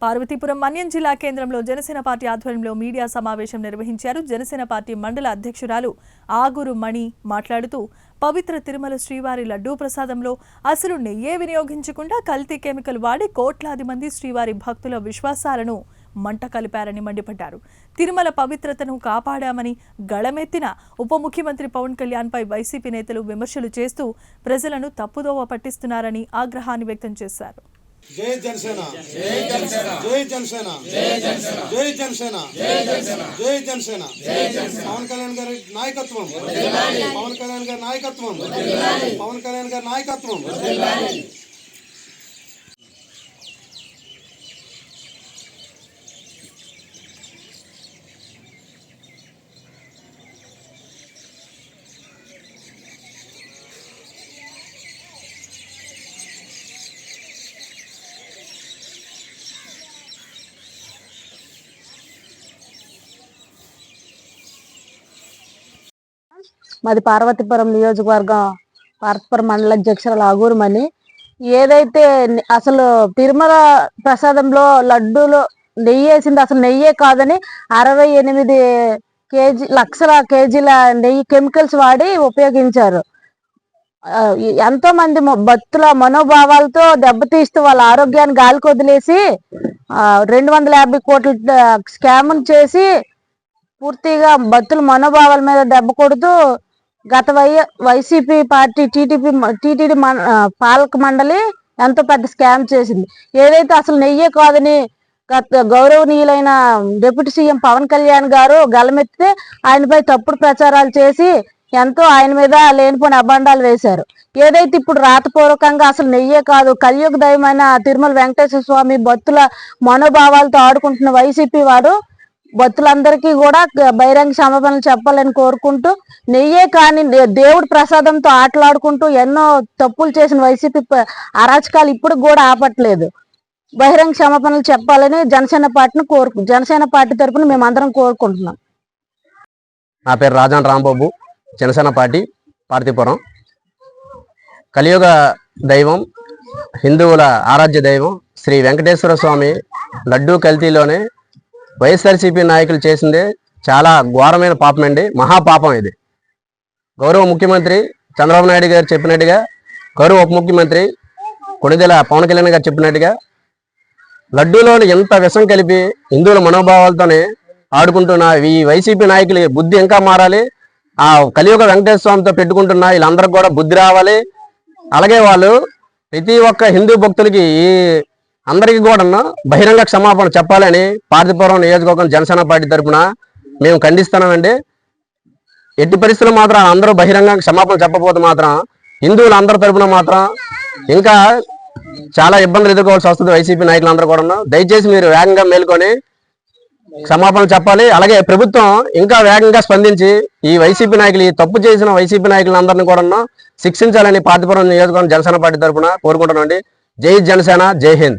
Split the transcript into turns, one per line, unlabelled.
పార్వతీపురం మన్యం జిల్లా కేంద్రంలో జనసేన పార్టీ ఆధ్వర్యంలో మీడియా సమావేశం నిర్వహించారు. జనసేన పార్టీ మండల అధ్యక్షురాలు ఆగూరు మణి మాట్లాడుతూ పవిత్ర తిరుమల శ్రీవారి లడ్డూ ప్రసాదంలో అసలు నెయ్యే వినియోగించకుండా కల్తీ కెమికల్ వాడి కోట్లాది మంది శ్రీవారి భక్తుల విశ్వాసాలను మంట కలిపారని మండిపడ్డారు. తిరుమల పవిత్రతను కాపాడామని గళమెత్తిన ఉప ముఖ్యమంత్రి పవన్ కళ్యాణ్ పై వైసీపీ నేతలు విమర్శలు చేస్తూ ప్రజలను తప్పుదోవ పట్టిస్తున్నారని ఆగ్రహాన్ని వ్యక్తం చేశారు.
జై జనసేన జై జనసేన జై జనసేన జై జనసేన జై జనసేన జై జనసేన జై జనసేన జై జనసేన పవన్ కళ్యాణ్ గారి నాయకత్వం వర్ధిల్లాలి పవన్ కళ్యాణ్ గారి నాయకత్వం వర్ధిల్లాలి పవన్ కళ్యాణ్ గారి నాయకత్వం వర్ధిల్లాలి
మాది పార్వతీపురం నియోజకవర్గం పార్వతీపురం మండల అధ్యక్షురాలు ఆగూరు మణి. ఏదైతే అసలు తిరుమల ప్రసాదంలో లడ్డూలో నెయ్యి వేసింది అసలు నెయ్యే కాదని 68 లక్షల కేజీల నెయ్యి కెమికల్స్ వాడి ఉపయోగించారు. ఎంతో మంది భక్తుల మనోభావాలతో దెబ్బతీస్తూ వాళ్ళ ఆరోగ్యాన్ని గాలికి వదిలేసి 250 కోట్ల స్కామ్ చేసి పూర్తిగా భక్తుల మనోభావాల మీద దెబ్బ కొడుతూ గత వైసీపీ పార్టీ టీటీడీ పాలక మండలి ఎంతో పెద్ద స్కామ్ చేసింది. ఏదైతే అసలు నెయ్యే కాదని గౌరవనీయులైన డిప్యూటీ సీఎం పవన్ కళ్యాణ్ గారు గలమెత్తితే ఆయనపై తప్పుడు ప్రచారాలు చేసి ఎంతో ఆయన మీద లేనిపోని అభాండాలు వేశారు. ఏదైతే ఇప్పుడు రాతపూర్వకంగా అసలు నెయ్యే కాదు కలియుగ దైవమైన తిరుమల వెంకటేశ్వర స్వామి భక్తుల మనోభావాలతో ఆడుకుంటున్న వైసీపీ వారు భక్తులందరికీ కూడా బహిరంగ క్షమాపణలు చెప్పాలని కోరుకుంటూ నెయ్యే కానీ దేవుడి ప్రసాదంతో ఆటలాడుకుంటూ ఎన్నో తప్పులు చేసిన వైసీపీ అరాచకాలు ఇప్పుడు కూడా ఆపట్లేదు. బహిరంగ క్షమాపణలు చెప్పాలని జనసేన పార్టీ తరఫున మేమందరం కోరుకుంటున్నాం.
నా పేరు రాజాన్ రాంబాబు, జనసేన పార్టీ పార్వతీపురం. కలియుగ దైవం, హిందువుల ఆరాధ్య దైవం శ్రీ వెంకటేశ్వర స్వామి లడ్డూ కల్తీలోనే వైఎస్ఆర్సీపీ నాయకులు చేసిందే చాలా ఘోరమైన పాపం అండి, మహాపాపం ఇది. గౌరవ ముఖ్యమంత్రి చంద్రబాబు నాయుడు గారు చెప్పినట్టుగా, గౌరవ ఉప ముఖ్యమంత్రి కొణిదెల పవన్ కళ్యాణ్ గారు చెప్పినట్టుగా లడ్డూలోని ఎంత విషం కలిపి హిందువుల మనోభావాలతోనే ఆడుకుంటున్న ఈ వైసీపీ నాయకులు బుద్ధి ఇంకా మారాలి. ఆ కలియుగ వెంకటేశ్వర స్వామితో పెట్టుకుంటున్న వీళ్ళందరికీ కూడా బుద్ధి రావాలి. అలాగే వాళ్ళు ప్రతి ఒక్క హిందూ భక్తులకి అందరికీ కూడా బహిరంగ క్షమాపణ చెప్పాలని పార్వతీపురం నియోజకవర్గం జనసేన పార్టీ తరఫున మేము ఖండిస్తున్నామండి. ఎట్టి పరిస్థితుల్లో మాత్రం అందరూ బహిరంగ క్షమాపణ చెప్పకపోతే మాత్రం హిందువులు అందరి తరఫున మాత్రం ఇంకా చాలా ఇబ్బందులు ఎదుర్కోవాల్సి వస్తుంది వైసీపీ నాయకులందరూ కూడా. దయచేసి మీరు వేగంగా మేల్కొని క్షమాపణ చెప్పాలి. అలాగే ప్రభుత్వం ఇంకా వేగంగా స్పందించి ఈ వైసీపీ నాయకులు, ఈ తప్పు చేసిన వైసీపీ నాయకులందరినీ కూడా శిక్షించాలని పార్వతీపురం నియోజకవర్గం జనసేన పార్టీ తరఫున కోరుకుంటున్నామండి. జై జనసేన, జై హింద్.